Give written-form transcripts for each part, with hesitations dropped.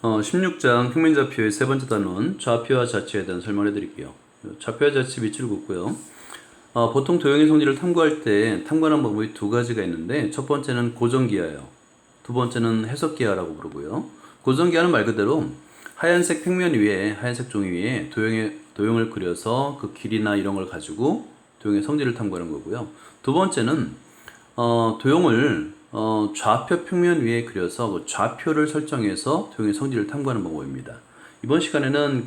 16장 평면좌표의 세 번째 단원 좌표와 자치에 대한 설명을 해드릴게요. 좌표와 자치 밑줄 긋고요. 보통 도형의 성질을 탐구할 때 탐구하는 방법이 두 가지가 있는데 첫 번째는 고정기하예요. 두 번째는 해석기하라고 부르고요. 고정기하는 말 그대로 하얀색 평면 위에 하얀색 종이 위에 도형을 그려서 그 길이나 이런 걸 가지고 도형의 성질을 탐구하는 거고요. 두 번째는 도형을 좌표 평면 위에 그려서 그 좌표를 설정해서 도형의 성질을 탐구하는 방법입니다. 이번 시간에는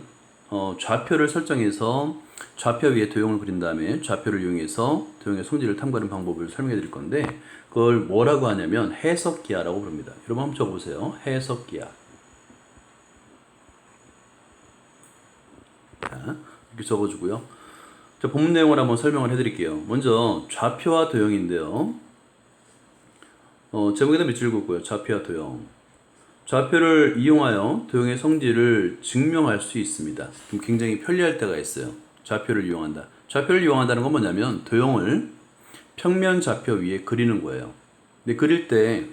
좌표를 설정해서 좌표 위에 도형을 그린 다음에 좌표를 이용해서 도형의 성질을 탐구하는 방법을 설명해 드릴 건데 그걸 뭐라고 하냐면 해석기하라고 부릅니다. 여러분 한번 적어보세요. 해석기하. 자, 이렇게 적어주고요. 자, 본문 내용을 한번 설명을 해드릴게요. 먼저 좌표와 도형인데요. 제목에다 밑줄 긋고요. 좌표와 도형. 좌표를 이용하여 도형의 성질을 증명할 수 있습니다. 그럼 굉장히 편리할 때가 있어요. 좌표를 이용한다. 좌표를 이용한다는 건 뭐냐면 도형을 평면 좌표 위에 그리는 거예요. 근데 그릴 때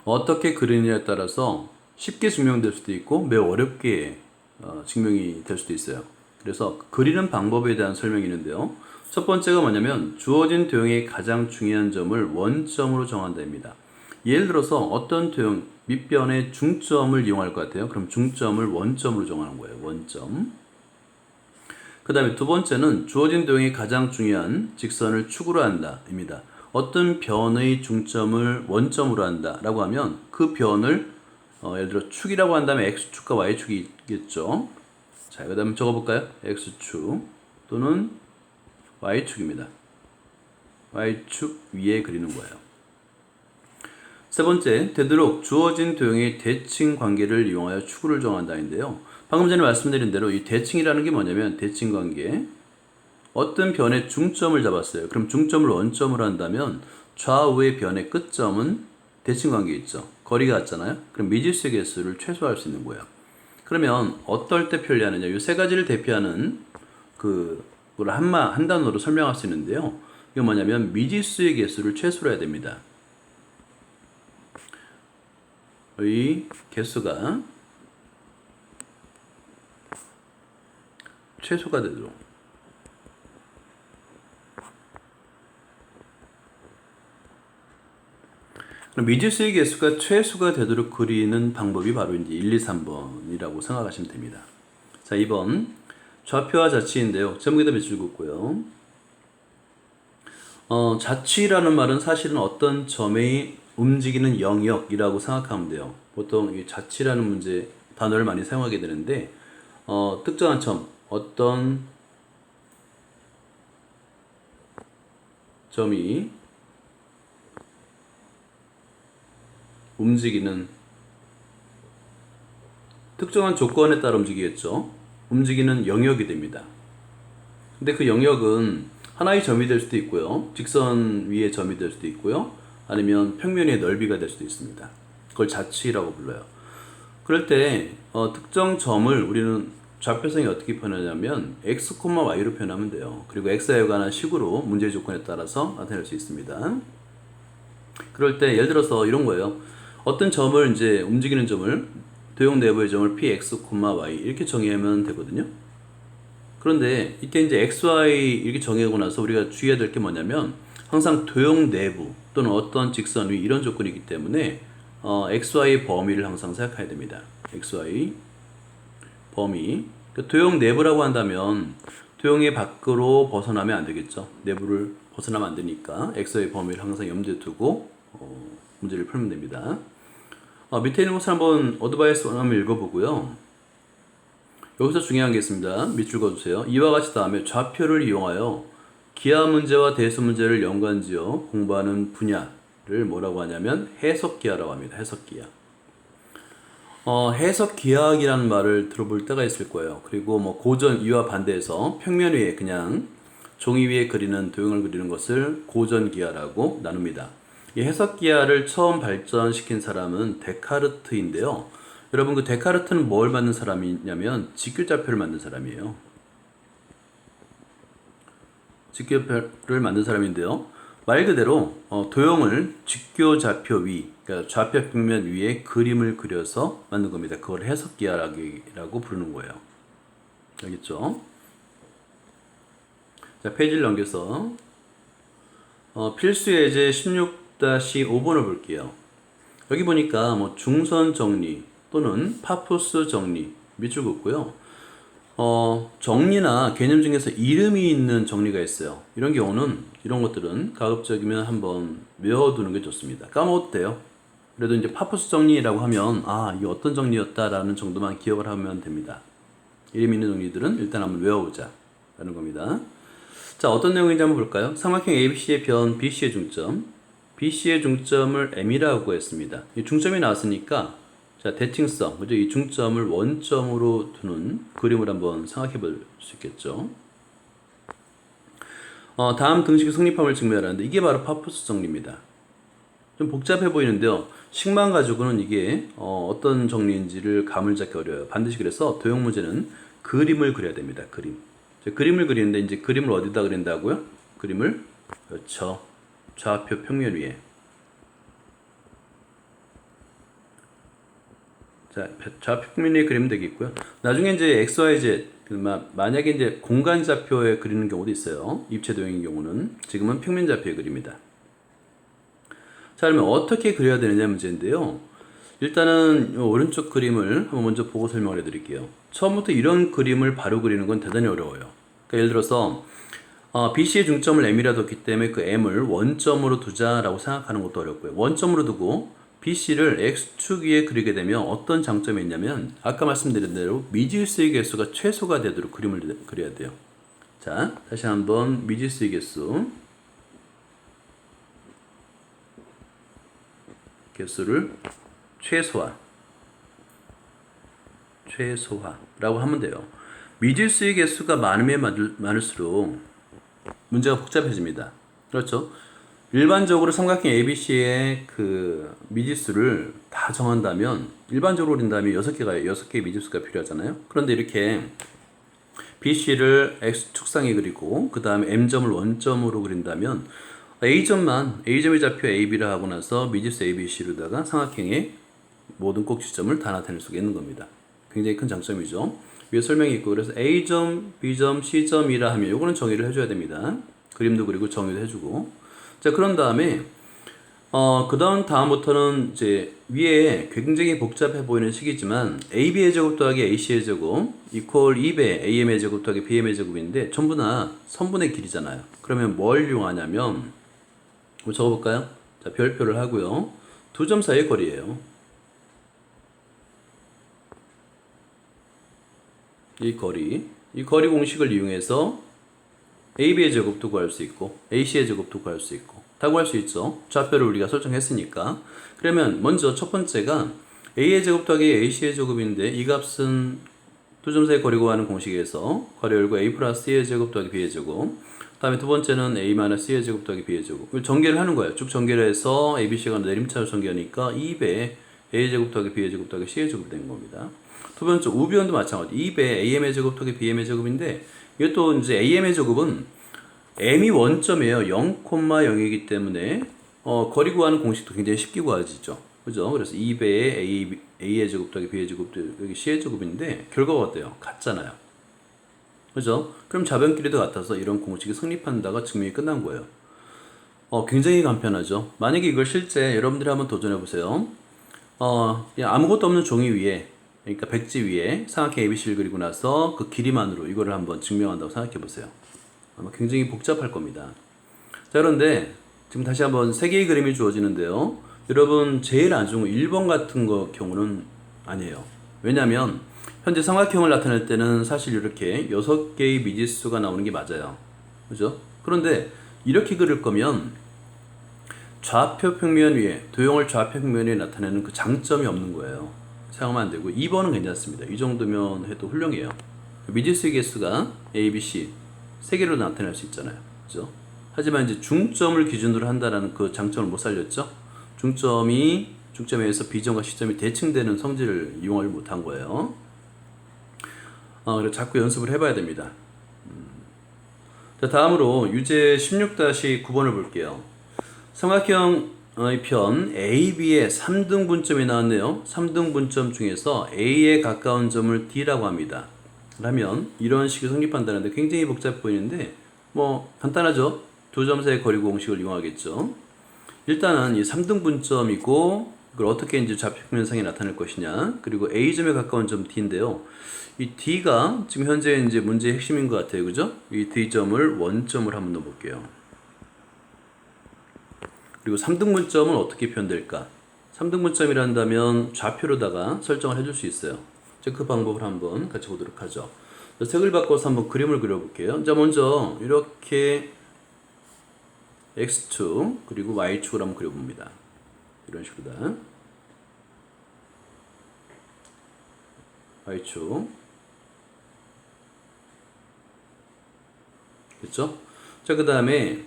어떻게 그리느냐에 따라서 쉽게 증명될 수도 있고 매우 어렵게 증명이 될 수도 있어요. 그래서 그리는 방법에 대한 설명이 있는데요. 첫 번째가 뭐냐면 주어진 도형의 가장 중요한 점을 원점으로 정한다입니다. 예를 들어서 어떤 도형 밑변의 중점을 이용할 것 같아요. 그럼 중점을 원점으로 정하는 거예요. 원점. 그 다음에 두 번째는 주어진 도형의 가장 중요한 직선을 축으로 한다 입니다. 어떤 변의 중점을 원점으로 한다 라고 하면 그 변을 예를 들어 축이라고 한다면 X축과 Y축이 있겠죠. 자, 그 다음에 적어볼까요? X축 또는 Y축입니다. Y축 위에 그리는 거예요. 세 번째, 되도록 주어진 도형의 대칭 관계를 이용하여 축을 정한다인데요. 방금 전에 말씀드린 대로 이 대칭이라는 게 뭐냐면 대칭 관계. 어떤 변의 중점을 잡았어요. 그럼 중점을 원점으로 한다면 좌우의 변의 끝점은 대칭 관계 있죠. 거리가 같잖아요. 그럼 미지수의 개수를 최소화할 수 있는 거예요. 그러면 어떨 때 편리하느냐? 이 세 가지를 대표하는 그걸 한 단어로 설명할 수 있는데요. 이게 뭐냐면 미지수의 개수를 최소로 해야 됩니다. 이 개수가 최소가 되도록. 그럼 미지수의 개수가 최소가 되도록 그리는 방법이 바로 이제 1, 2, 3번이라고 생각하시면 됩니다. 자, 2번 좌표와 자치인데요. 제목에다 밑줄 긋고요. 자치라는 말은 사실은 어떤 점의 움직이는 영역이라고 생각하면 돼요. 보통 이 자치라는 문제 단어를 많이 사용하게 되는데 특정한 점, 어떤 점이 움직이는 특정한 조건에 따라 움직이겠죠. 움직이는 영역이 됩니다. 근데 그 영역은 하나의 점이 될 수도 있고요. 직선 위의 점이 될 수도 있고요. 아니면 평면의 넓이가 될 수도 있습니다. 그걸 자치라고 불러요. 그럴 때 특정 점을 우리는 좌표성이 어떻게 표현하냐면 x, y로 표현하면 돼요. 그리고 x에 관한 식으로 문제 조건에 따라서 나타낼 수 있습니다. 그럴 때 예를 들어서 이런 거예요. 어떤 점을 이제 움직이는 점을 도형 내부의 점을 px, y 이렇게 정의하면 되거든요. 그런데 이때 이제 x, y 이렇게 정의하고 나서 우리가 주의해야 될 게 뭐냐면 항상 도형 내부 또는 어떤 직선 위 이런 조건이 있기 때문에 x, y 범위를 항상 생각해야 됩니다. x, y 범위. 그러니까 도형 내부라고 한다면 도형의 밖으로 벗어나면 안 되겠죠. 내부를 벗어나면 안 되니까 x, y 범위를 항상 염두에 두고 문제를 풀면 됩니다. 밑에 있는 것을 한번 어드바이스 한번 읽어보고요. 여기서 중요한 게 있습니다. 밑줄 그어주세요. 이와 같이 다음에 좌표를 이용하여 기하 문제와 대수 문제를 연관지어 공부하는 분야를 뭐라고 하냐면 해석기하라고 합니다. 해석기하. 해석기하학이라는 말을 들어볼 때가 있을 거예요. 그리고 뭐 고전 이와 반대해서 평면 위에 그냥 종이 위에 그리는 도형을 그리는 것을 고전기하라고 나눕니다. 이 해석기하를 처음 발전시킨 사람은 데카르트인데요. 여러분 그 데카르트는 뭘 만든 사람이냐면 직교좌표를 만든 사람이에요. 직교표를 만든 사람인데요. 말 그대로 도형을 직교좌표 위, 그러니까 좌표 평면 위에 그림을 그려서 만든 겁니다. 그걸 해석기하기라고 부르는 거예요. 알겠죠? 자, 페이지를 넘겨서 필수 예제 16-5번을 볼게요. 여기 보니까 뭐 중선 정리 또는 파푸스 정리 밑줄 긋고요. 정리나 개념 중에서 이름이 있는 정리가 있어요. 이런 경우는, 이런 것들은 가급적이면 한번 외워두는 게 좋습니다. 까먹어도 돼요. 그래도 이제 파푸스 정리라고 하면, 아, 이게 어떤 정리였다라는 정도만 기억을 하면 됩니다. 이름 있는 정리들은 일단 한번 외워보자. 라는 겁니다. 자, 어떤 내용인지 한번 볼까요? 삼각형 ABC의 변 BC의 중점. BC의 중점을 M이라고 했습니다. 이 중점이 나왔으니까, 자, 대칭성, 그죠? 이 중점을 원점으로 두는 그림을 한번 생각해 볼 수 있겠죠. 다음 등식의 성립함을 증명하라는데, 이게 바로 파푸스 정리입니다. 좀 복잡해 보이는데요. 식만 가지고는 이게 어떤 정리인지를 감을 잡기 어려워요. 반드시 그래서 도형 문제는 그림을 그려야 됩니다. 그림. 그림을 그리는데 이제 그림을 어디다 그린다고요? 그림을, 그렇죠, 좌표 평면 위에. 자, 좌표 평면 위에 그리면 되겠고요. 나중에 이제 XYZ, 만약에 이제 공간 좌표에 그리는 경우도 있어요. 입체 도형인 경우는. 지금은 평면 좌표에 그립니다. 자, 그러면 어떻게 그려야 되느냐 문제인데요. 일단은 오른쪽 그림을 한번 먼저 보고 설명을 해드릴게요. 처음부터 이런 그림을 바로 그리는 건 대단히 어려워요. 그러니까 예를 들어서 BC의 중점을 M이라 뒀기 때문에 그 M을 원점으로 두자라고 생각하는 것도 어렵고요. 원점으로 두고 BC를 X축 위에 그리게 되면 어떤 장점이 있냐면, 아까 말씀드린 대로 미지수의 개수가 최소가 되도록 그림을 그려야 돼요. 자, 다시 한번 미지수의 개수를 최소화라고 하면 돼요. 미지수의 개수가 많으면 많을수록 문제가 복잡해집니다. 그렇죠? 일반적으로 삼각형 ABC의 그 미지수를 다 정한다면, 일반적으로 그린다면 6개의 미지수가 필요하잖아요. 그런데 이렇게 BC를 X축상에 그리고 그 다음에 M점을 원점으로 그린다면 A점의 좌표 AB라 하고 나서 미지수 ABC로다가 삼각형의 모든 꼭지점을 다 나타낼 수가 있는 겁니다. 굉장히 큰 장점이죠. 위에 설명이 있고, 그래서 A점, B점, C점이라 하면 요거는 정의를 해줘야 됩니다. 그림도 그리고 정의도 해주고. 자, 그런 다음에 다음부터는 이제 위에 굉장히 복잡해 보이는 식이지만 AB의 제곱 더하기 AC의 제곱 이퀄 2배 AM의 제곱 더하기 BM의 제곱인데 전부 다 선분의 길이잖아요. 그러면 뭘 이용하냐면, 한번 적어볼까요? 자, 별표를 하고요. 두 점 사이의 거리예요. 이 거리 공식을 이용해서 AB의 제곱도 구할 수 있고 AC의 제곱도 구할 수 있고 다 구할 수 있죠. 좌표를 우리가 설정했으니까. 그러면 먼저 첫 번째가 A의 제곱 더하기 AC의 제곱인데, 이 값은 두 점 사이 거리 구하는 공식에서 괄호 열고 A 플러스 C의 제곱 더하기 B의 제곱, 그 다음에 두 번째는 A 마이너스 C의 제곱 더하기 B의 제곱. 이걸 전개를 하는 거예요. 쭉 전개를 해서 ABC가 내림차로 전개하니까 2배 A의 제곱 더하기 B의 제곱 더하기 C의 제곱이 된 겁니다. 두 번째 우변도 마찬가지. 2배 AM의 제곱 더하기 BM의 제곱인데, 이것도 이제 AM의 제곱은 M이 원점이에요. 0,0이기 때문에 거리 구하는 공식도 굉장히 쉽게 구하지죠. 그죠? 그래서 2배의 A의 제곱 더하기 B의 제곱도 여기 C의 제곱인데 결과가 어때요? 같잖아요. 그죠? 그럼 좌변끼리도 같아서 이런 공식이 성립한다가 증명이 끝난 거예요. 굉장히 간편하죠. 만약에 이걸 실제 여러분들이 한번 도전해 보세요. 그냥 아무것도 없는 종이 위에, 그러니까 백지 위에 삼각형 ABC를 그리고 나서 그 길이만으로 이거를 한번 증명한다고 생각해 보세요. 아마 굉장히 복잡할 겁니다. 자, 그런데 지금 다시 한번 세 개의 그림이 주어지는데요. 여러분 제일 안 좋은 거 1번 같은 경우는 아니에요. 왜냐하면 현재 삼각형을 나타낼 때는 사실 이렇게 6개의 미지수가 나오는 게 맞아요. 그죠? 그런데 이렇게 그릴 거면 좌표 평면 위에, 도형을 좌표 평면 위에 나타내는 그 장점이 없는 거예요. 사용하면 안 되고 2번은 괜찮습니다. 이 정도면 해도 훌륭해요. 미지수의 개수가 A, B, C 세 개로 나타낼 수 있잖아요. 그죠? 하지만 이제 중점을 기준으로 한다라는 그 장점을 못 살렸죠? 중점에서 B점과 C점이 대칭되는 성질을 이용을 못한 거예요. 그래서 자꾸 연습을 해봐야 됩니다. 자, 다음으로 유제 16-9번을 볼게요. 삼각형의 편 AB의 3등분점이 나왔네요. 3등분점 중에서 A에 가까운 점을 D라고 합니다. 그러면 이런 식이 성립한다는데 굉장히 복잡해 보이는데 뭐 간단하죠. 두 점 사이의 거리 공식을 이용하겠죠. 일단은 이 3등분점이고 그걸 어떻게 이제 좌표면상에 나타낼 것이냐, 그리고 A점에 가까운 점 D인데요. 이 D가 지금 현재 이제 문제의 핵심인 것 같아요. 그죠? 이 D점을 원점을 한번 넣어볼게요. 그리고 3등분점은 어떻게 표현될까? 3등분점이란다면 좌표로다가 설정을 해줄 수 있어요. 그 방법을 한번 같이 보도록 하죠. 색을 바꿔서 한번 그림을 그려볼게요. 자, 먼저 이렇게 X축 그리고 Y축을 한번 그려봅니다. 이런 식으로다. Y축. 그렇죠? 자, 그 다음에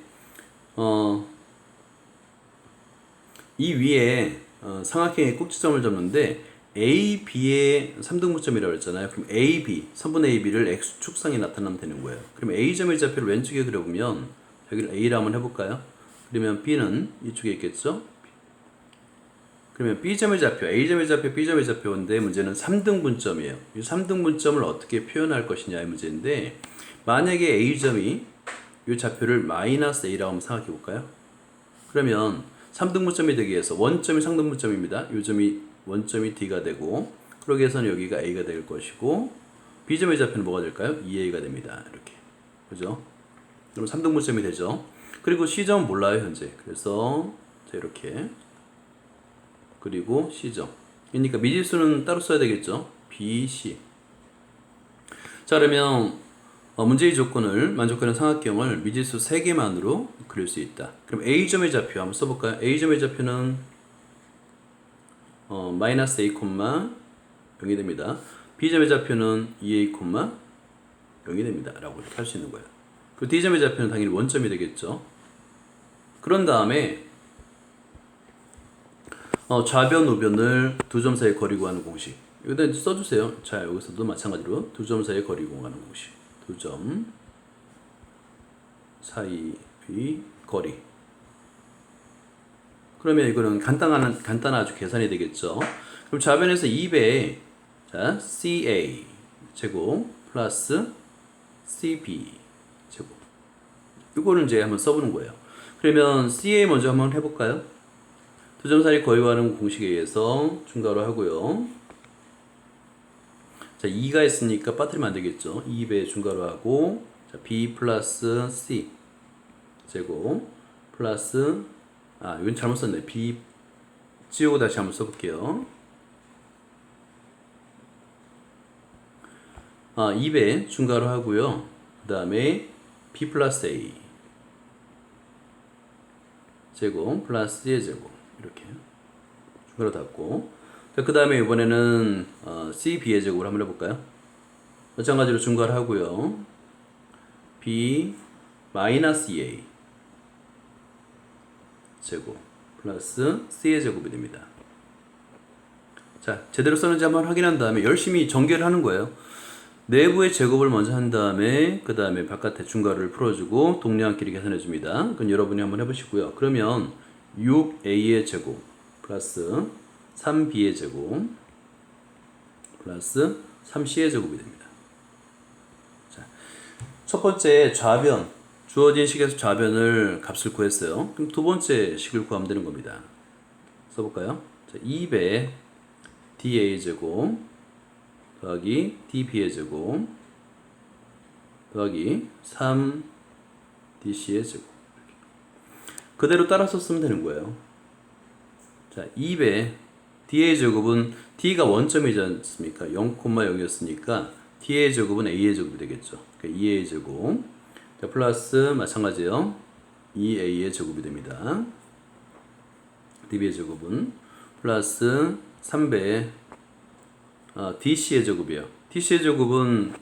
이 위에 삼각형의 꼭지점을 잡는데 A, B의 3등분점이라고 했잖아요. 그럼 A, B, 3분의 AB를 X축상에 나타나면 되는 거예요. 그럼 A점의 좌표를 왼쪽에 그려보면 여기를 A라 한번 해볼까요? 그러면 B는 이쪽에 있겠죠? 그러면 B점의 좌표, A점의 좌표, B점의 좌표인데 문제는 3등분점이에요. 이 3등분점을 어떻게 표현할 것이냐의 문제인데 만약에 A점이 이 좌표를 마이너스 A라고 한번 생각해 볼까요? 그러면 3등분점이 되기 위해서 원점이 상등분점입니다. 이 점이 원점이 D가 되고 그러기 위해서는 여기가 A가 될 것이고 B점의 좌표는 뭐가 될까요? 2A가 됩니다. 이렇게. 그죠? 그럼 3등분점이 되죠. 그리고 C점은 몰라요, 현재. 그래서 자, 이렇게. 그리고 C점. 그러니까 미지수는 따로 써야 되겠죠. B, C. 자, 그러면 문제의 조건을 만족하는 삼각형을 미지수 3개만으로 그릴 수 있다. 그럼 A점의 좌표 한번 써볼까요? A점의 좌표는 마이너스 A, 0이 됩니다. B점의 좌표는 2A, 0이 됩니다. 라고 이렇게 할 수 있는 거예요. 그리고 D점의 좌표는 당연히 원점이 되겠죠. 그런 다음에 좌변, 우변을 두 점 사이에 거리 구하는 공식. 여기다 써주세요. 자, 여기서도 마찬가지로 두 점 사이에 거리 구하는 공식. 두 점 사이의 거리. 그러면 이거는 간단한 아주 계산이 되겠죠. 그럼 좌변에서 2배, 자, CA 제곱 플러스 CB 제곱. 이거는 이제 한번 써보는 거예요. 그러면 CA 먼저 한번 해볼까요? 두 점 사이 거리 구하는 공식에 의해서 중괄호 하고요. 자, 2가 있으니까 빠뜨리면 안 되겠죠. 2배 중괄호 하고, 자, B 플러스 C 제곱 플러스, 이건 잘못 썼네. B 지우고 다시 한번 써볼게요. 2배 중괄호 하고요. 그 다음에 B 플러스 A 제곱 플러스 C의 제곱. 이렇게 중괄호 닫고, 그 다음에 이번에는 C, B의 제곱을 한번 해볼까요? 마찬가지로 중괄호 하고요. B 마이너스 2A 제곱 플러스 C의 제곱이 됩니다. 자, 제대로 썼는지 한번 확인한 다음에 열심히 전개를 하는 거예요. 내부의 제곱을 먼저 한 다음에 그 다음에 바깥에 중괄호를 풀어주고 동량끼리 계산해 줍니다. 그건 여러분이 한번 해보시고요. 그러면 6A의 제곱 플러스 3B의 제곱 플러스 3C의 제곱이 됩니다. 자, 첫 번째 좌변, 주어진 식에서 좌변을 값을 구했어요. 그럼 두 번째 식을 구하면 되는 겁니다. 써볼까요? 자, 2배 DA 제곱 더하기 DB의 제곱 더하기 3DC의 제곱. 그대로 따라서 쓰면 되는 거예요. 자, 2배 D의 제곱은 D가 원점이지 않습니까? 0,0이었으니까 D의 제곱은 A의 제곱이 되겠죠. 그러니까 2A의 제곱. 자, 플러스 마찬가지예요. 2A의 제곱이 됩니다. DB의 제곱은 플러스 3배 DC의 제곱이에요. DC의 제곱은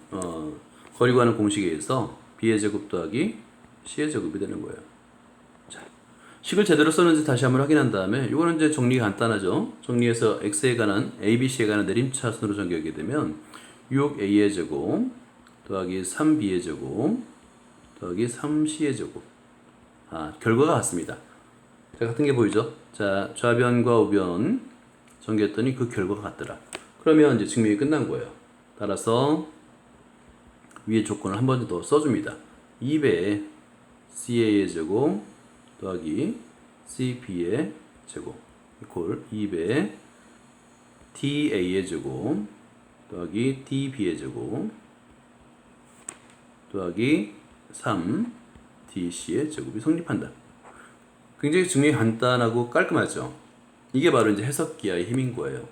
거리 구하는 공식에 의해서 B의 제곱 더하기 C의 제곱이 되는 거예요. 자, 식을 제대로 썼는지 다시 한번 확인한 다음에 이거는 이제 정리가 간단하죠. 정리해서 X에 관한 ABC에 관한 내림차순으로 정리하게 되면 6A의 제곱 더하기 3B의 제곱 더하기 3C의 제곱. 결과가 같습니다. 자, 같은 게 보이죠? 자, 좌변과 우변 전개했더니 그 결과가 같더라. 그러면 이제 증명이 끝난 거예요. 따라서 위의 조건을 한 번 더 써줍니다. 2배 CA의 제곱 더하기 CB의 제곱 이퀄 2배 DA의 제곱 더하기 DB의 제곱 더하기 3DC의 제곱이 성립한다. 굉장히 증명이 간단하고 깔끔하죠. 이게 바로 이제 해석기하의 힘인 거예요.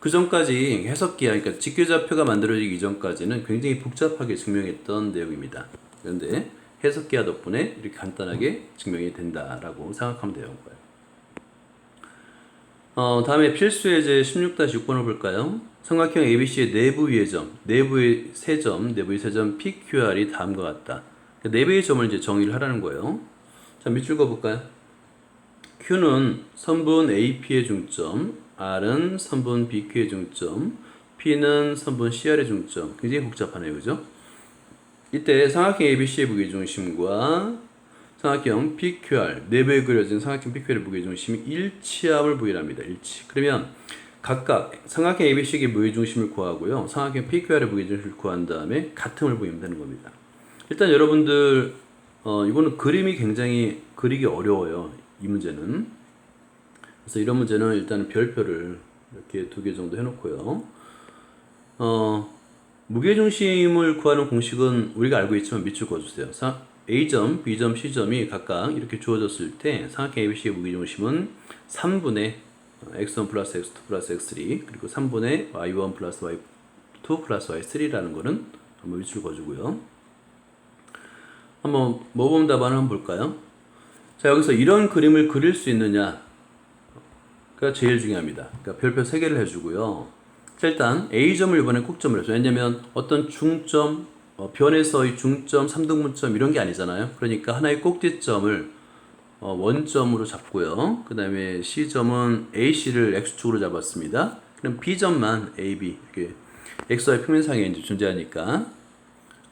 그 전까지 해석기하, 그러니까 직교좌표가 만들어지기 이전까지는 굉장히 복잡하게 증명했던 내용입니다. 그런데 해석기하 덕분에 이렇게 간단하게 증명이 된다라고 생각하면 되는 거예요. 다음에 필수예제 16-6번을 볼까요? 삼각형 ABC의 내부 위의 점, 내부의 세 점 PQR이 다음과 같다. 내부의 점을 이제 정의를 하라는 거예요. 자, 밑줄 그어볼까요? Q는 선분 AP의 중점, R은 선분 BQ의 중점, P는 선분 CR의 중점. 굉장히 복잡하네요, 그죠? 이때 삼각형 ABC의 무게중심과 삼각형 PQR, 내부에 그려진 삼각형 PQR의 무게중심이 일치함을 부여합니다. 일치. 그러면 각각 삼각형 ABC의 무게중심을 구하고요. 삼각형 PQR의 무게중심을 구한 다음에 같음을 부여하면 되는 겁니다. 일단 여러분들 이거는 그림이 굉장히 그리기 어려워요. 이 문제는. 그래서 이런 문제는 일단 별표를 이렇게 2개 정도 해놓고요. 무게중심을 구하는 공식은 우리가 알고 있지만 밑줄 그어주세요. A점, B점, C점이 각각 이렇게 주어졌을 때 삼각형 ABC의 무게중심은 3분의 x1 플러스 x2 플러스 x3 그리고 3분의 y1 플러스 y2 플러스 y3라는 거는 한번 밑줄 그어주고요. 한번 모범 답안을 한번 볼까요? 자, 여기서 이런 그림을 그릴 수 있느냐가 제일 중요합니다. 그러니까 별표 3개를 해주고요. 자, 일단 A점을 이번에 꼭점을 해줘요. 왜냐면 어떤 중점, 변에서의 중점, 3등분점 이런 게 아니잖아요. 그러니까 하나의 꼭지점을 원점으로 잡고요. 그 다음에 C점은 AC를 X축으로 잡았습니다. 그럼 B점만 AB, 이렇게 XY 평면상에 이제 존재하니까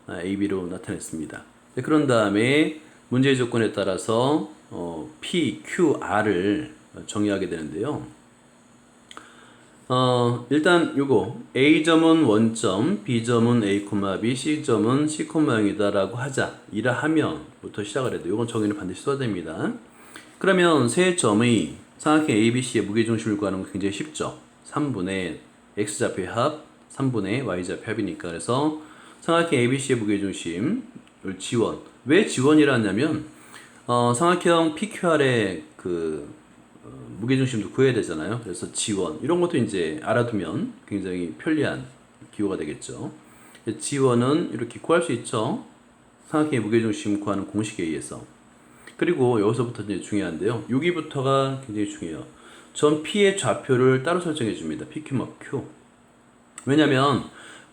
AB로 나타냈습니다. 네, 그런 다음에 문제의 조건에 따라서 P, Q, R을 정의하게 되는데요. 일단 요거 A점은 원점, B점은 A, B, C점은 C, 0이다 라고 하자. 이라 하면부터 시작을 해도 요건 정의를 반드시 써야 됩니다. 그러면 세 점의 삼각형 ABC의 무게중심을 구하는 건 굉장히 쉽죠. 3분의 X좌표의 합, 3분의 Y좌표의 합이니까. 그래서 삼각형 ABC의 무게중심을 지원. 왜 지원이라 하냐면 삼각형 PQR의 무게중심도 구해야 되잖아요. 그래서 지원 이런 것도 이제 알아두면 굉장히 편리한 기호가 되겠죠. 지원은 이렇게 구할 수 있죠. 삼각형의 무게중심 구하는 공식에 의해서. 그리고 여기서부터 이제 중요한데요. 여기부터가 굉장히 중요해요. 점 P의 좌표를 따로 설정해 줍니다. PQ, Q. 왜냐면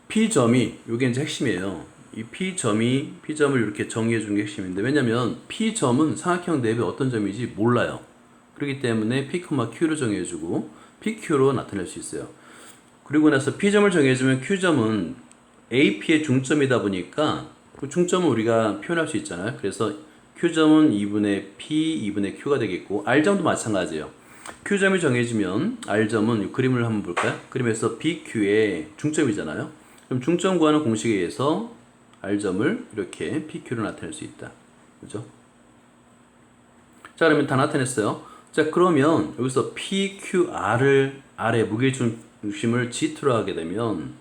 P점이 이게 이제 핵심이에요. 이 P점을 이렇게 정의해 주는 게 핵심인데, 왜냐면 P점은 삼각형 내부에 어떤 점인지 몰라요. 그렇기 때문에 P, Q로 정해주고 PQ로 나타낼 수 있어요. 그리고 나서 P점을 정해주면 Q점은 AP의 중점이다 보니까 그 중점은 우리가 표현할 수 있잖아요. 그래서 Q점은 2분의 P, 2분의 Q가 되겠고, R점도 마찬가지예요. Q점이 정해지면 R점은 이 그림을 한번 볼까요? 그림에서 BQ의 중점이잖아요. 그럼 중점 구하는 공식에 의해서 R점을 이렇게 PQ로 나타낼 수 있다. 그죠? 자, 그러면 다 나타냈어요. 자, 그러면 여기서 PQR을 R의 무게중심을 G2로 하게 되면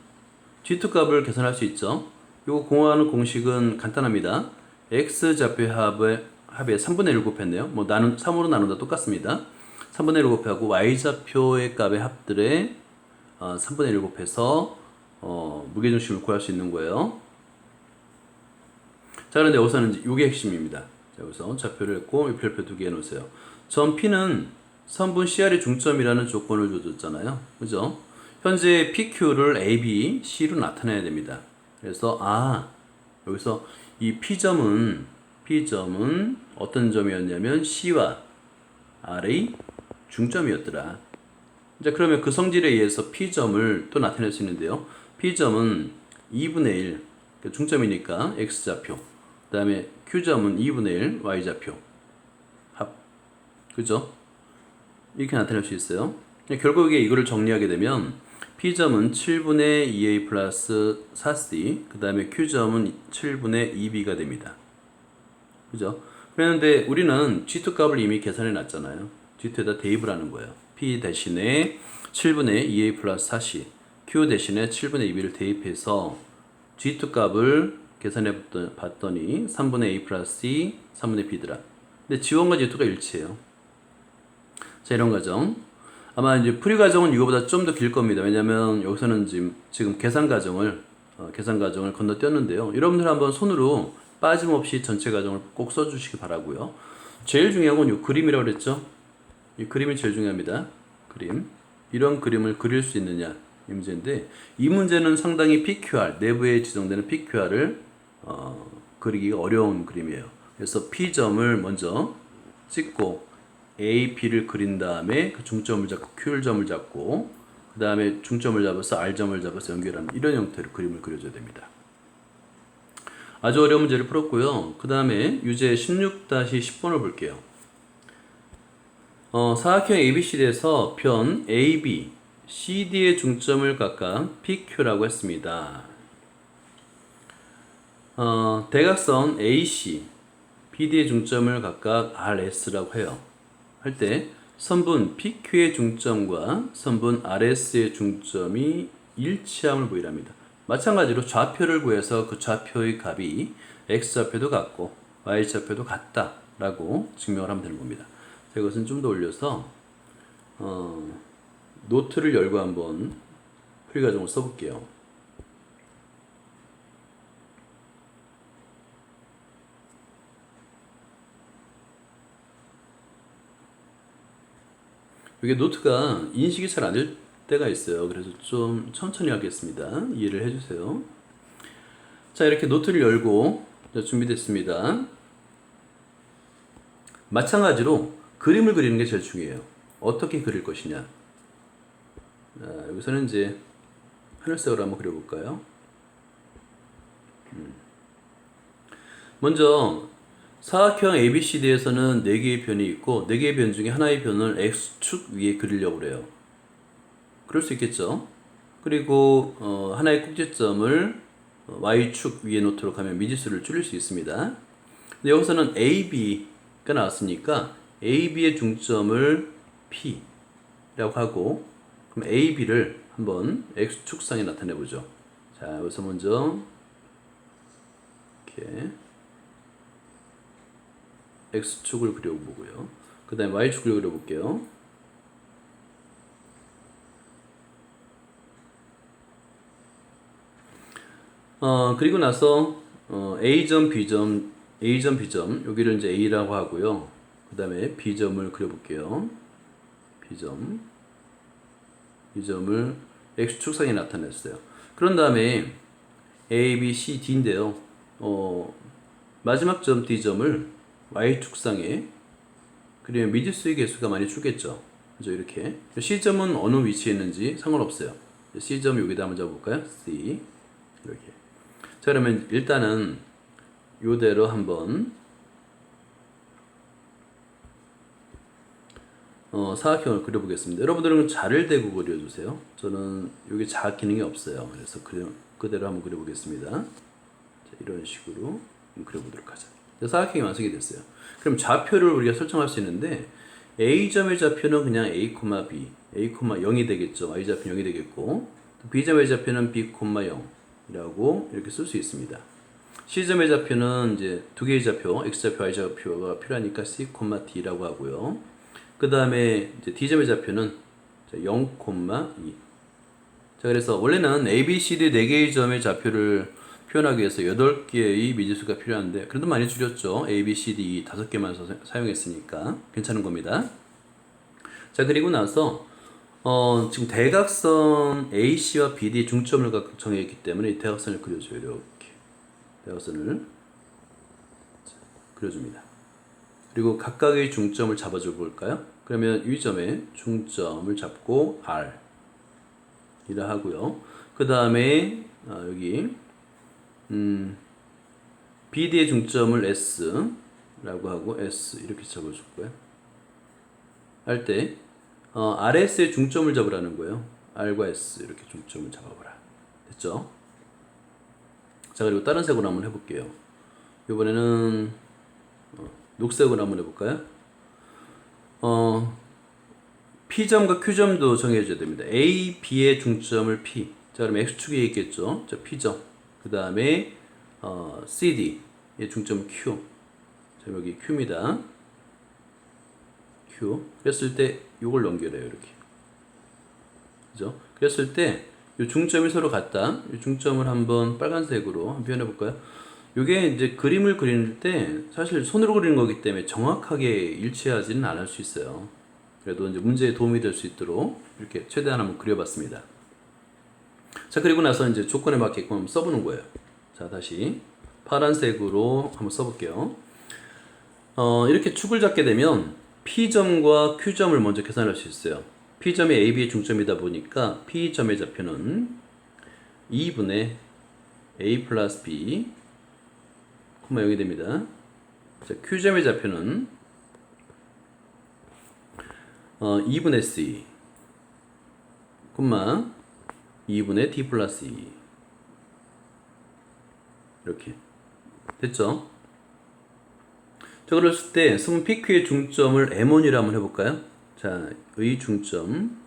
G2 값을 계산할 수 있죠. 이거 공화하는 공식은 간단합니다. X좌표의 합에 3분의 1 곱했네요. 3으로 나눈다 똑같습니다. 3분의 1 곱하고 Y좌표의 값의 합들에 3분의 1 곱해서 무게중심을 구할 수 있는 거예요. 자, 그런데 여기서는 이게 핵심입니다. 자, 여기서 좌표를 했고 이 별표 2개 해놓으세요. 점 P는 선분 CR의 중점이라는 조건을 줘줬잖아요. 그죠? 현재 PQ를 A, B, C로 나타내야 됩니다. 그래서 여기서 이 P점은 어떤 점이었냐면 C와 R의 중점이었더라. 자, 그러면 그 성질에 의해서 P점을 또 나타낼 수 있는데요. P점은 2분의 1, 중점이니까 X좌표. 그 다음에 Q점은 2분의 1, Y좌표. 합. 그죠? 이렇게 나타낼 수 있어요. 결국에 이거를 정리하게 되면 P점은 7분의 2A 플러스 4C, 그 다음에 Q점은 7분의 2B가 됩니다. 그죠? 그런데 우리는 G2 값을 이미 계산해 놨잖아요. G2에다 대입을 하는 거예요. P 대신에 7분의 2A 플러스 4C, Q 대신에 7분의 2B를 대입해서 G2 값을 계산해 봤더니 3분의 A 플러스 C, 3분의 B더라. 근데 G1과 G2가 일치해요. 자, 이런 과정. 아마 이제 풀이 과정은 이거보다 좀 더 길 겁니다. 왜냐면 여기서는 지금 계산 과정을 건너뛰었는데요. 여러분들 한번 손으로 빠짐없이 전체 과정을 꼭 써주시기 바라고요. 제일 중요한 건 이 그림이라고 그랬죠. 이 그림이 제일 중요합니다. 그림. 이런 그림을 그릴 수 있느냐 이 문제인데, 이 문제는 상당히 PQR, 내부에 지정되는 PQR을 그리기가 어려운 그림이에요. 그래서 P점을 먼저 찍고 A, B를 그린 다음에 그 중점을 잡고 Q점을 잡고 그 다음에 중점을 잡아서 R점을 잡아서 연결하는 이런 형태로 그림을 그려줘야 됩니다. 아주 어려운 문제를 풀었고요. 그 다음에 유제 16-10번을 볼게요. 사각형 ABCD에서 편 AB, CD의 중점을 각각 PQ라고 했습니다. 대각선 AC, BD의 중점을 각각 RS라고 해요. 할 때 선분 PQ의 중점과 선분 RS의 중점이 일치함을 보이랍니다. 마찬가지로 좌표를 구해서 그 좌표의 값이 X좌표도 같고 Y좌표도 같다라고 증명을 하면 되는 겁니다. 자, 이것은 좀 더 올려서 노트를 열고 한번 풀이 과정을 써볼게요. 이게 노트가 인식이 잘 안 될 때가 있어요. 그래서 좀 천천히 하겠습니다. 이해를 해주세요. 자, 이렇게 노트를 열고 준비됐습니다. 마찬가지로 그림을 그리는 게 제일 중요해요. 어떻게 그릴 것이냐. 여기서는 이제 하늘색으로 한번 그려볼까요? 먼저 사각형 ABCD에서는 4개의 변이 있고 4개의 변 중에 하나의 변을 X축 위에 그리려고 그래요. 그럴 수 있겠죠. 그리고 하나의 꼭지점을 Y축 위에 놓도록 하면 미지수를 줄일 수 있습니다. 근데 여기서는 AB가 나왔으니까 AB의 중점을 P라고 하고, 그럼 AB를 한번 X축상에 나타내 보죠. 자, 여기서 먼저 이렇게 X축을 그려보고요. 그 다음에 Y축을 그려볼게요. 그리고 나서 A점, B점, 여기를 이제 A라고 하고요. 그 다음에 B점을 그려볼게요. B점, 이 점을 X축상에 나타냈어요. 그런 다음에 A, B, C, D인데요. 마지막 점 D점을 Y축상에 그리면 미지수의 개수가 많이 줄겠죠. 그죠? 이렇게. C점은 어느 위치에 있는지 상관없어요. C점 여기다 한번 잡아볼까요? C. 이렇게. 자, 그러면 일단은 요대로 한번 사각형을 그려보겠습니다. 여러분들은 자를 대고 그려주세요. 저는 여기 자 기능이 없어요. 그래서 그대로 한번 그려보겠습니다. 자, 이런 식으로 그려보도록 하죠. 사각형이 완성이 됐어요. 그럼 좌표를 우리가 설정할 수 있는데 A점의 좌표는 그냥 A, B, A, 0이 되겠죠. Y좌표는 0이 되겠고, B점의 좌표는 B, 0이라고 이렇게 쓸 수 있습니다. C점의 좌표는 이제 두 개의 좌표, X좌표, Y좌표가 필요하니까 C, D라고 하고요. 그 다음에 이제 D점의 좌표는 0, 2. 자, 그래서 원래는 A, B, C, D 4개의 점의 좌표를 표현하기 위해서 8개의 미지수가 필요한데 그래도 많이 줄였죠. A, B, C, D 5개만 사용했으니까 괜찮은 겁니다. 자, 그리고 나서 지금 대각선 AC와 BD 중점을 각각 정해있기 때문에 이 대각선을 그려줘요. 이렇게 대각선을 그려줍니다. 그리고 각각의 중점을 잡아줘 볼까요? 그러면 이 점에 중점을 잡고 R 이라 하고요. 그 다음에 여기 BD의 중점을 S라고 하고 S 이렇게 잡아줄 거예요. 할 때 RS의 중점을 잡으라는 거예요. R과 S 이렇게 중점을 잡아보라. 됐죠? 자, 그리고 다른 색으로 한번 해볼게요. 이번에는 녹색으로 한번 해볼까요? P점과 Q점도 정해줘야 됩니다. A, B의 중점을 P. 자, 그럼 X축에 있겠죠? 자, P점. 그 다음에 CD의 중점 Q. 자, 여기 Q입니다. Q. 그랬을 때 이걸 연결해요. 이렇게. 그죠? 그랬을 때 이 중점이 서로 같다. 이 중점을 한번 빨간색으로 한번 표현해 볼까요? 이게 이제 그림을 그릴 때 사실 손으로 그리는 거기 때문에 정확하게 일치하지는 않을 수 있어요. 그래도 이제 문제에 도움이 될 수 있도록 이렇게 최대한 한번 그려봤습니다. 자, 그리고 나서 이제 조건에 맞게끔 한번 써보는 거예요. 자, 다시 파란색으로 한번 써볼게요. 이렇게 축을 잡게 되면 P점과 Q점을 먼저 계산할 수 있어요. P점이 AB의 중점이다 보니까 P점의 좌표는 2분의 A 플러스 B, 0이 됩니다. 자, Q점의 좌표는 2분의 C, 2분의 D 플러스 2. 이렇게. 됐죠? 자, 그랬을 때 승분 PQ의 중점을 M1이라 한번 해볼까요? 자, 의 중점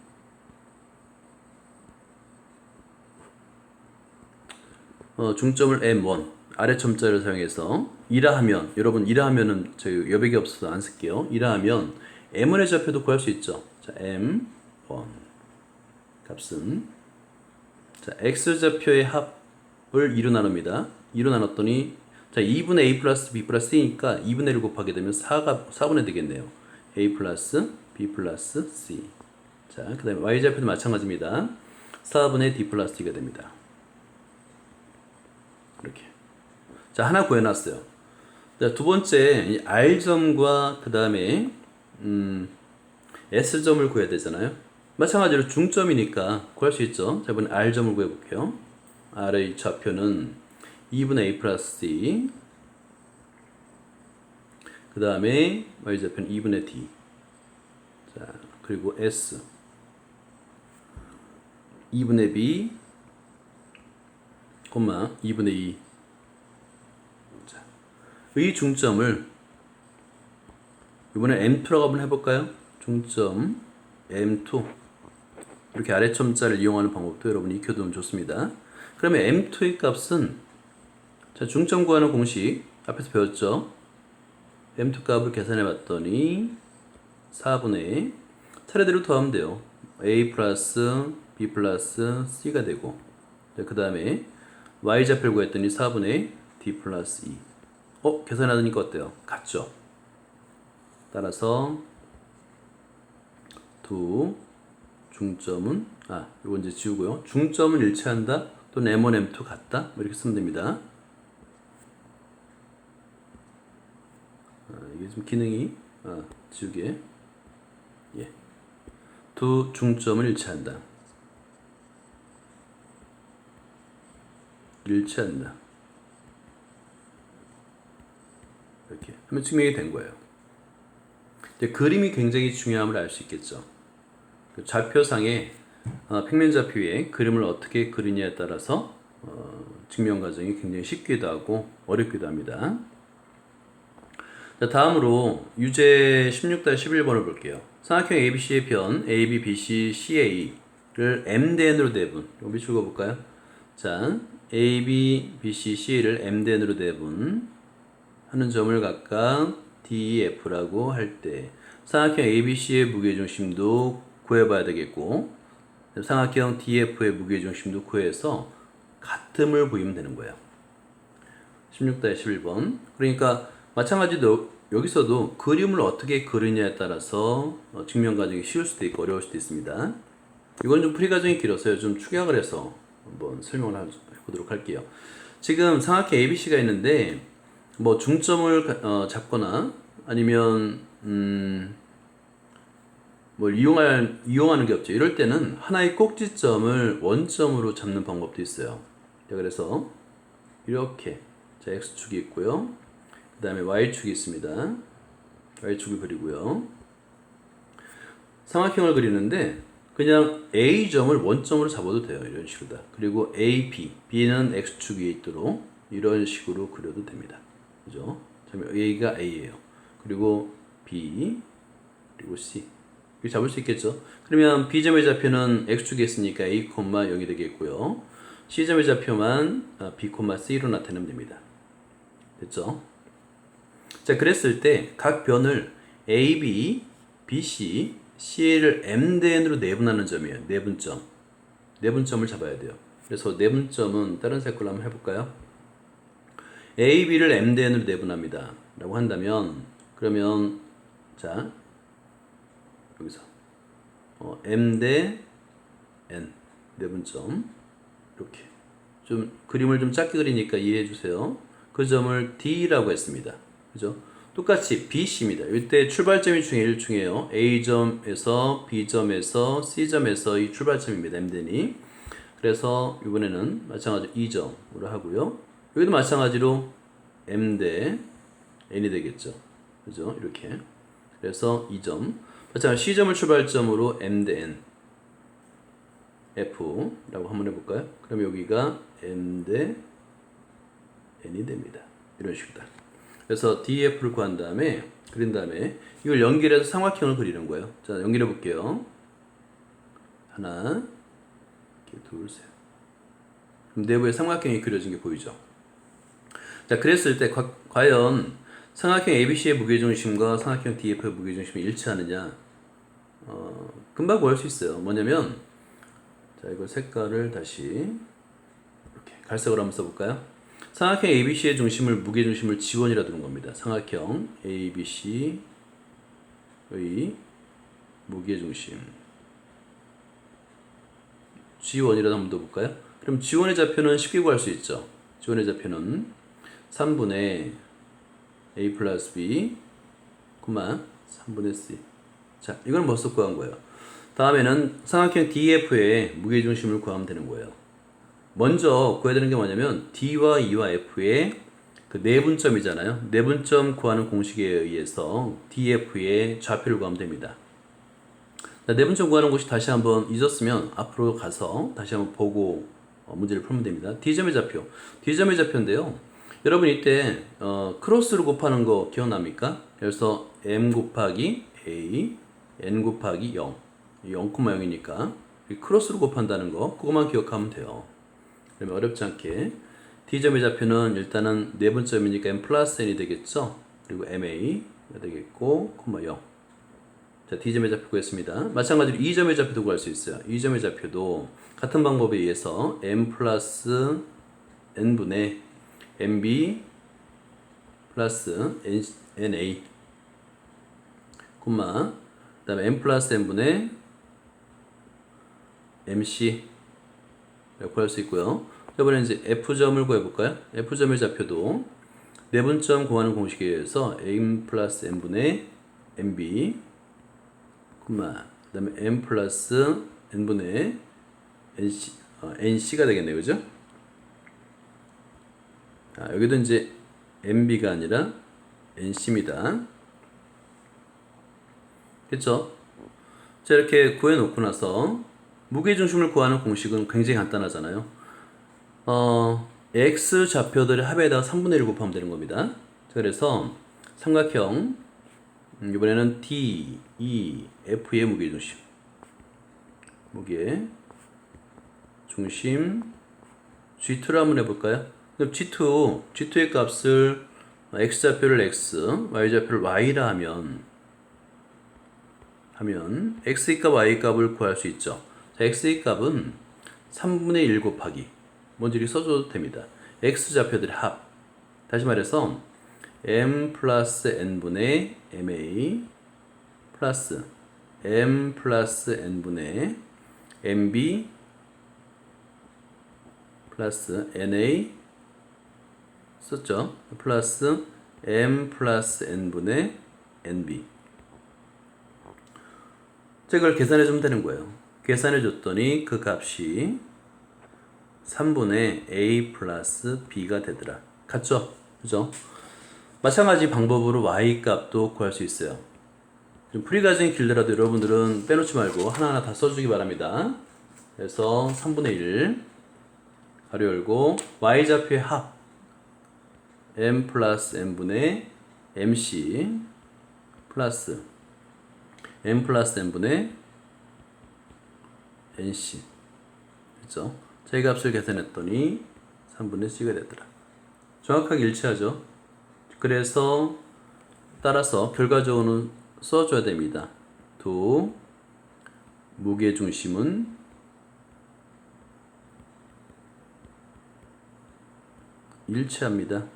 중점을 M1 아래 첨자를 사용해서 이라 하면, 여러분 이라 하면은 저희 여백이 없어서 안 쓸게요. 이라 하면 M1의 좌표도 구할 수 있죠. 자, M1 값은 자, X좌표의 합을 2로 나눕니다. 2로 나눴더니 자, 2분의 A 플러스 B 플러스 C니까 2분의 1 곱하게 되면 4분의 되겠네요. A 플러스 B 플러스 C. 자, 그 다음에 Y좌표도 마찬가지입니다. 4분의 D 플러스 D가 됩니다. 이렇게. 자, 하나 구해놨어요. 자, 두 번째, 이 R점과 그 다음에 S점을 구해야 되잖아요. 마찬가지로 중점이니까 구할 수 있죠. 자, 이번에 R점을 구해볼게요. R의 좌표는 2분의 A 플러스 C, 그 다음에 Y좌표는 2분의 D. 자, 그리고 S 2분의 B, 2분의 2. 자, 의 중점을 이번에 M2라고 한번 해볼까요? 중점 M2. 이렇게 아래 첨자를 이용하는 방법도 여러분이 익혀두면 좋습니다. 그러면 M2의 값은 자, 중점 구하는 공식 앞에서 배웠죠? M2 값을 계산해 봤더니 4분의 차례대로 더하면 돼요. A 플러스 B 플러스 C가 되고, 그 다음에 Y좌표를 구했더니 4분의 D 플러스 2. 계산하니까 어때요? 같죠? 따라서 두 중점은 이건 이제 지우고요. 중점은 일치한다 또는 M1, M2 같다 이렇게 쓰면 됩니다. 이게 좀 기능이 지우개. 예. 두 중점은 일치한다. 일치한다. 이렇게 하면 증명이 된 거예요. 이제 그림이 굉장히 중요함을 알 수 있겠죠. 그 좌표상의 평면 좌표에 그림을 어떻게 그리냐에 따라서 증명 과정이 굉장히 쉽기도 하고 어렵기도 합니다. 자, 다음으로 유제 16-11번을 볼게요. 삼각형 ABC의 변 AB, BC, CA를 MDN으로 대분. 이거 밑줄 그어볼까요? 자, AB, BC, CA를 MDN으로 대분 하는 점을 각각 DEF라고 할 때 삼각형 ABC의 무게중심도 구해봐야 되겠고 삼각형 DF의 무게중심도 구해서 같음을 구하면 되는 거예요. 16-11번. 그러니까 마찬가지로 여기서도 그림을 어떻게 그리냐에 따라서 증명 과정이 쉬울 수도 있고 어려울 수도 있습니다. 이건 좀 풀이 과정이 길어서요. 좀 축약을 해서 한번 설명을 해보도록 할게요. 지금 삼각형 ABC가 있는데 뭐 중점을 잡거나 아니면 뭘 이용하는 게 없죠. 이럴 때는 하나의 꼭지점을 원점으로 잡는 방법도 있어요. 자, 그래서 이렇게 자, X축이 있고요. 그 다음에 Y축이 있습니다. Y축을 그리고요. 삼각형을 그리는데 그냥 A점을 원점으로 잡아도 돼요. 이런 식으로 다. 그리고 A, B, B는 X축 위에 있도록 이런 식으로 그려도 됩니다. 그죠? A가 A예요. 그리고 B, 그리고 C. 이렇게 잡을 수 있겠죠? 그러면 B점의 좌표는 X축에 있으니까 A, 0이 되겠고요. C점의 좌표만 B, C로 나타내면 됩니다. 됐죠? 자, 그랬을 때 각 변을 A, B, B, C, C를 M대N으로 내분하는 점이에요. 내분점. 내분점을 잡아야 돼요. 그래서 내분점은 다른 색 걸로 한번 해볼까요? A, B를 M대N으로 내분합니다. 라고 한다면 그러면 자 여기서 M 대 N 내분점 이렇게 좀 그림을 좀 작게 그리니까 이해해 주세요. 그 점을 D라고 했습니다. 그죠? 똑같이 BC입니다. 이때 출발점이 중요해요. A점에서 B점에서 C점에서 이 출발점입니다. M대N이. 그래서 이번에는 마찬가지로 2점으로 하고요. 여기도 마찬가지로 M 대 N이 되겠죠. 그죠? 이렇게. 그래서 2점. 마찬가지로 C점을 출발점으로 M 대 N. F라고 한번 해볼까요? 그럼 여기가 M 대 N이 됩니다. 이런 식으로. 그래서 DF를 구한 다음에, 그린 다음에, 이걸 연결해서 삼각형을 그리는 거예요. 자, 연결해 볼게요. 하나, 이렇게 둘, 셋. 그럼 내부에 삼각형이 그려진 게 보이죠? 자, 그랬을 때, 과연 삼각형 ABC의 무게중심과 삼각형 DF의 무게중심이 일치하느냐? 금방 구할 수 있어요. 뭐냐면, 자, 이거 색깔을 다시, 이렇게 갈색으로 한번 써볼까요? 삼각형 ABC의 중심을 무게중심을 G1이라 두는 겁니다. 삼각형 ABC의 무게중심 G1이라도 한번 더 볼까요? 그럼 G1의 좌표는 쉽게 구할 수 있죠. G1의 좌표는 3분의 A 플러스 B, 3분의 C. 자, 이건 벌써 구한 거예요. 다음에는 삼각형 DF의 무게중심을 구하면 되는 거예요. 먼저 구해야 되는 게 뭐냐면 D와 E와 F의 그 내분점이잖아요. 내분점 구하는 공식에 의해서 DF의 좌표를 구하면 됩니다. 자, 내분점 구하는 것이 다시 한번 잊었으면 앞으로 가서 다시 한번 보고 문제를 풀면 됩니다. D점의 좌표. D점의 좌표인데요. 여러분 이때 크로스로 곱하는 거 기억납니까? 그래서 M 곱하기 A, N 곱하기 0. 0,0이니까 크로스로 곱한다는 거 그것만 기억하면 돼요. 그러면 어렵지 않게 D점의 좌표는 일단은 내분점이니까 M 플러스 N이 되겠죠. 그리고 MA가 되겠고 0. 자, D점의 좌표 구했습니다. 마찬가지로 E점의 좌표도 구할 수 있어요. E점의 좌표도 같은 방법에 의해서 M 플러스 N분의 MB 플러스 NA 그 다음에 M 플러스 N분의 MC 구할 수 있고요. 이번에 이제 F점을 구해볼까요? F점의 좌표도 내분점 구하는 공식에 의해서 M 플러스 N분의 MB 그 다음에 M 플러스 N분의 NC가 되겠네요. 그죠? 여기도 이제 MB가 아니라 NC입니다. 됐죠? 자, 이렇게 구해놓고 나서 무게중심을 구하는 공식은 굉장히 간단하잖아요. X 좌표들의 합에다가 3분의 1 곱하면 되는 겁니다. 자, 그래서 삼각형 이번에는 D, E, F의 무게중심 G2를 한번 해볼까요? 그럼 G2의 값을 X좌표를 X, Y좌표를 Y라 하면 X의 값, Y의 값을 구할 수 있죠. 자, X의 값은 3분의 1 곱하기 먼저 이렇게 써줘도 됩니다. X좌표들의 합. 다시 말해서 M 플러스 N분의 MA 플러스 M 플러스 N분의 MB 플러스 NA 썼죠. 플러스 M 플러스 N분의 NB. 이걸 계산해 주면 되는 거예요. 계산해 줬더니 그 값이 3분의 A 플러스 B가 되더라. 같죠? 그죠? 마찬가지 방법으로 Y 값도 구할 수 있어요. 좀 풀이 가진 길더라도 여러분들은 빼놓지 말고 하나하나 다 써주기 바랍니다. 그래서 3분의 1 가로 열고 y좌표의 합 m 플러스 n분의 mc 플러스 m 플러스 n분의 nc 그렇죠? 자, 이 값을 계산했더니 3분의 c가 되더라. 정확하게 일치하죠? 그래서 따라서 결과적으로는 써줘야 됩니다. 두 무게중심은 일치합니다.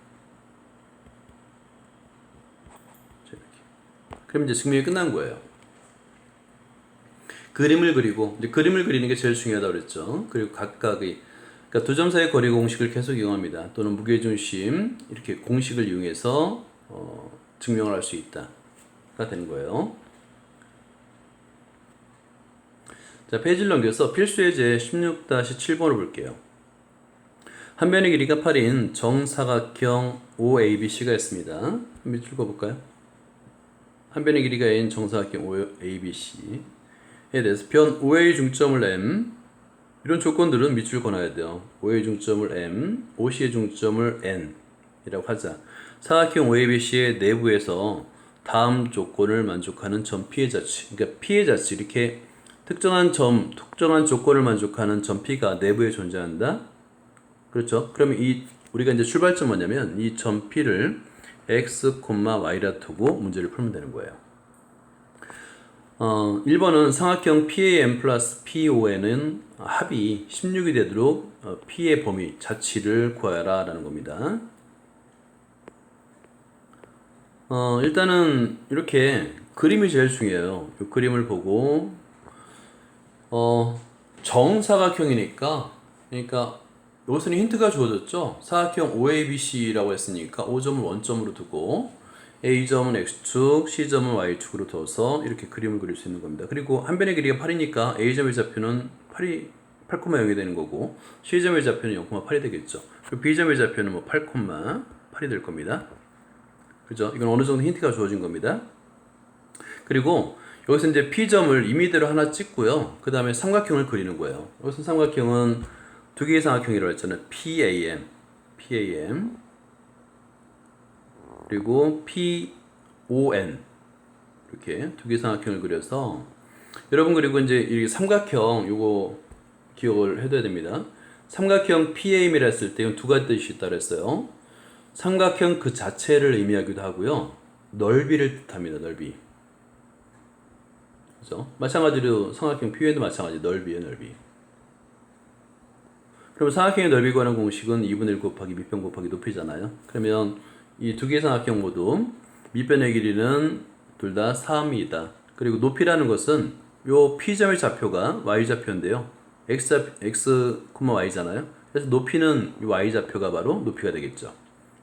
그럼 이제 증명이 끝난 거예요. 그림을 그리고 이제 그림을 그리는 게 제일 중요하다고 그랬죠. 그리고 각각의 그러니까 두 점 사이의 거리 공식을 계속 이용합니다. 또는 무게중심 이렇게 공식을 이용해서 증명을 할 수 있다가 되는 거예요. 자, 페이지를 넘겨서 필수예제 16-7번을 볼게요. 한 변의 길이가 8인 정사각형 OABC가 있습니다. 한번 읽어볼까요? 한 변의 길이가 A인 정사각형 OABC에 대해서 변 OA 중점을 M 이런 조건들은 밑줄 그어놔야 돼요. OA 중점을 M, OC의 중점을 N 이라고 하자. 사각형 OABC의 내부에서 다음 조건을 만족하는 점 P의 자치 그러니까 P의 자치 이렇게 특정한 조건을 만족하는 점 P가 내부에 존재한다. 그렇죠? 그러면 우리가 이제 출발점 뭐냐면 이 점 P를 x, y라 두고 문제를 풀면 되는 거예요. 1번은 삼각형 PAM 플러스 PON은 합이 16이 되도록 P의 범위 자치를 구하여라 라는 겁니다. 일단은 이렇게 그림이 제일 중요해요. 이 그림을 보고 정사각형이니까 그러니까 여기서는 힌트가 주어졌죠. 사각형 OABC라고 했으니까 O점을 원점으로 두고 A점은 X축, C점은 Y축으로 둬서 이렇게 그림을 그릴 수 있는 겁니다. 그리고 한 변의 길이가 8이니까 A점의 좌표는 8,0이 되는 거고 C점의 좌표는 0,8이 되겠죠. 그리고 B점의 좌표는 8,8이 될 겁니다. 그죠? 이건 어느 정도 힌트가 주어진 겁니다. 그리고 여기서 이제 P점을 임의대로 하나 찍고요. 그 다음에 삼각형을 그리는 거예요. 여기서 삼각형은 두 개의 삼각형이라고 했잖아요. PAM 그리고 PON 이렇게 두 개의 삼각형을 그려서 여러분 그리고 이제 이 삼각형 요거 기억을 해둬야 됩니다. 삼각형 PAM이라 했을 때 이건 두 가지 뜻이 있다고 했어요. 삼각형 그 자체를 의미하기도 하고요. 넓이를 뜻합니다. 넓이. 그죠? 마찬가지로 삼각형 PON도 마찬가지 넓이에요. 넓이. 그럼 삼각형의 넓이 구하는 공식은 2분의 1 곱하기 밑변 곱하기 높이잖아요. 그러면 이 두 개의 삼각형 모두 밑변의 길이는 둘 다 3이다. 그리고 높이라는 것은 요 P점의 좌표가 Y좌표인데요. X, Y잖아요. 그래서 높이는 이 Y좌표가 바로 높이가 되겠죠.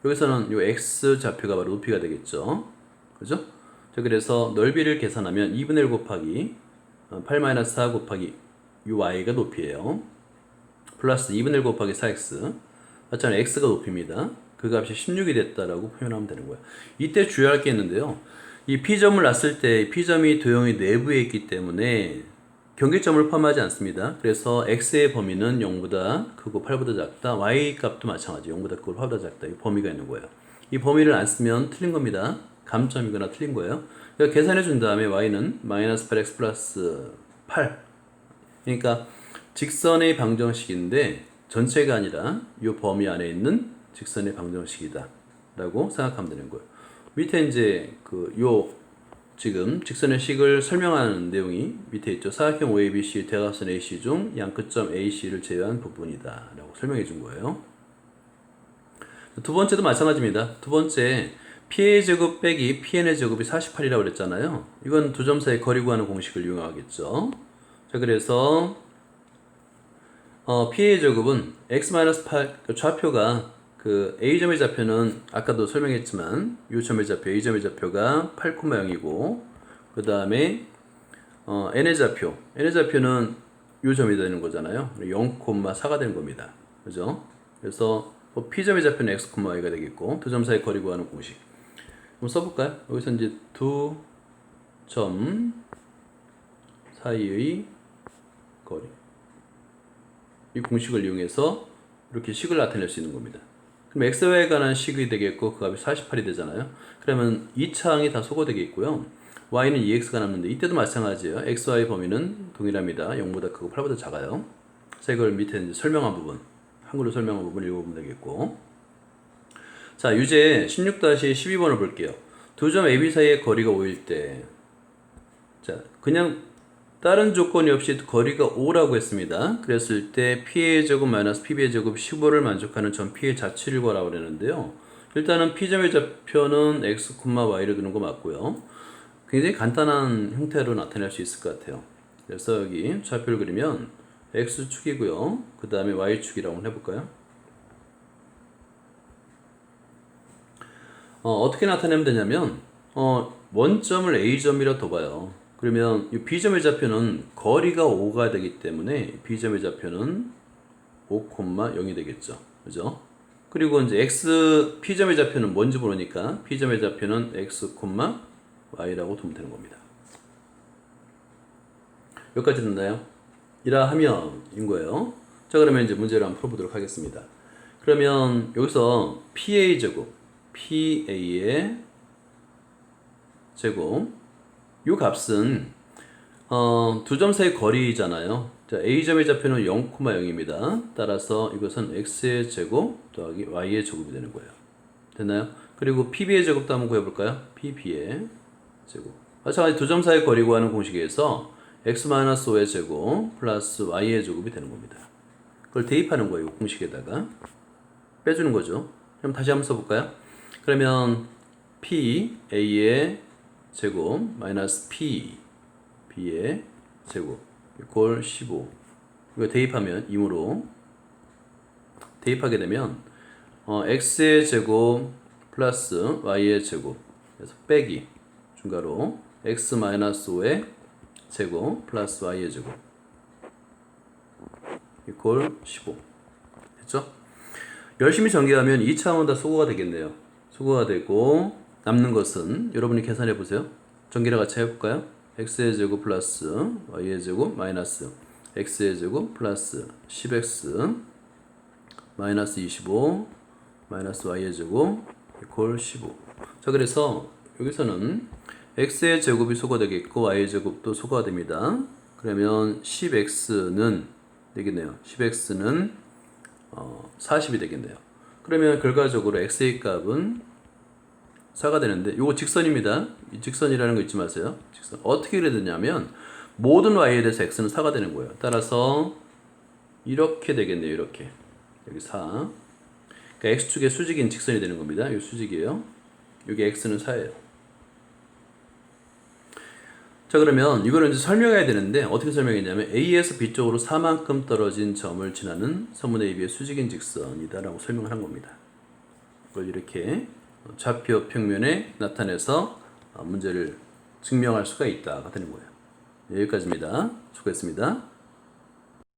여기서는 요 X좌표가 바로 높이가 되겠죠. 그죠? 자, 그래서 넓이를 계산하면 2분의 1 곱하기 8-4 곱하기 이 Y가 높이에요. 플러스 2분의 1 곱하기 4x 맞잖아요. x가 높이입니다. 그 값이 16이 됐다라고 표현하면 되는 거예요. 이때 주의할 게 있는데요. 이 P점을 놨을 때 P점이 도형의 내부에 있기 때문에 경계점을 포함하지 않습니다. 그래서 x의 범위는 0보다 크고 8보다 작다. y 값도 마찬가지 0보다 크고 8보다 작다. 이 범위가 있는 거예요. 이 범위를 안 쓰면 틀린 겁니다. 감점이거나 틀린 거예요. 그러니까 계산해 준 다음에 y는 마이너스 8x 플러스 8 그러니까 직선의 방정식인데 전체가 아니라 이 범위 안에 있는 직선의 방정식이다 라고 생각하면 되는 거예요. 밑에 이제 지금 직선의 식을 설명하는 내용이 밑에 있죠. 사각형 OABC 대각선 AC 중 양끝점 AC를 제외한 부분이다 라고 설명해 준 거예요. 두 번째도 마찬가지입니다. 두 번째 P의 제곱 빼기 PN의 제곱이 48이라고 그랬잖아요. 이건 두 점 사이 거리 구하는 공식을 이용하겠죠. 자, 그래서 P의 제곱은 x-8 좌표가 그 A점의 좌표는 아까도 설명했지만 이 점의 좌표 A점의 좌표가 8,0이고 그 다음에 N의 좌표는 이 점이 되는 거잖아요. 0,4가 되는 겁니다. 그죠? 그래서 P점의 좌표는 x, y가 되겠고 두 점 사이 거리 구하는 공식 한번 써볼까요? 여기서 이제 두 점 사이의 거리. 이 공식을 이용해서 이렇게 식을 나타낼 수 있는 겁니다. 그럼 xy에 관한 식이 되겠고 그 값이 48이 되잖아요. 그러면 이 차항이 다 소거되게 있고요. y는 2x가 남는데 이때도 마찬가지예요. xy 범위는 동일합니다. 0보다 크고 8보다 작아요. 그래서 이걸 밑에 이제 설명한 부분, 한글로 설명한 부분 읽어보면 되겠고. 자, 유제 16-12번을 볼게요. 두 점 AB 사이의 거리가 5일 때, 자, 그냥 다른 조건이 없이 거리가 5라고 했습니다. 그랬을 때 P의 제곱 마이너스 PB의 제곱 15를 만족하는 점 P의 자취를 구하라고 그랬는데요. 일단은 P점의 좌표는 X, Y를 두는 거 맞고요. 굉장히 간단한 형태로 나타낼 수 있을 것 같아요. 그래서 여기 좌표를 그리면 X축이고요. 그 다음에 Y축이라고 한번 해볼까요? 어떻게 나타내면 되냐면 원점을 A점이라 둬봐요. 그러면 이 B점의 좌표는 거리가 5가 되기 때문에 B점의 좌표는 5,0이 되겠죠. 그죠? 그리고 이제 P점의 좌표는 뭔지 모르니까 P점의 좌표는 X, Y라고 두면 되는 겁니다. 여기까지 됐나요? 이라 하면 인 거예요. 자, 그러면 이제 문제를 한번 풀어보도록 하겠습니다. 그러면 여기서 PA 제곱, PA의 제곱, 이 값은 두 점 사이 거리잖아요. 자, A점의 좌표는 0,0입니다. 따라서 이것은 X의 제곱 더하기 Y의 제곱이 되는 거예요. 됐나요? 그리고 PB의 제곱도 한번 구해볼까요? PB의 제곱. 마찬가지 두 점 사이 거리 구하는 공식에서 X-5의 제곱 플러스 Y의 제곱이 되는 겁니다. 그걸 대입하는 거예요. 공식에다가. 빼주는 거죠. 그럼 다시 한번 써볼까요? 그러면 P, A의 제곱 마이너스 P, B의 제곱 이꼴 15. 이거 대입하면 2으로 대입하게 되면 X의 제곱 플러스 Y의 제곱 그래서 빼기 중괄호 X-5의 제곱 플러스 Y의 제곱 이꼴 15 됐죠? 열심히 전개하면 2차원 다 소거가 되겠네요. 소거가 되고 남는 것은 여러분이 계산해 보세요. 전개를 같이 해볼까요? x의 제곱 플러스 y의 제곱 마이너스 x의 제곱 플러스 10x 마이너스 25 마이너스 y의 제곱 이퀄 15. 자, 그래서 여기서는 x의 제곱이 소거되겠고 y의 제곱도 소거가 됩니다. 그러면 10x는 되겠네요. 10x는 40이 되겠네요. 그러면 결과적으로 x의 값은 4가 되는데 이거 직선입니다. 이 직선이라는 거 잊지 마세요. 직선. 어떻게 이래 되냐면 모든 y에 대해서 x는 4가 되는 거예요. 따라서 이렇게 되겠네요. 이렇게. 여기 4. 그러니까 x축의 수직인 직선이 되는 겁니다. 이 수직이에요. 여기 x는 4예요. 자, 그러면 이거는 이제 설명해야 되는데 어떻게 설명했냐면 A에서 B 쪽으로 4만큼 떨어진 점을 지나는 선분 AB의 수직인 직선이다 라고 설명을 한 겁니다. 그걸 이렇게 좌표 평면에 나타내서 문제를 증명할 수가 있다가 되는 거예요. 여기까지입니다. 수고했습니다.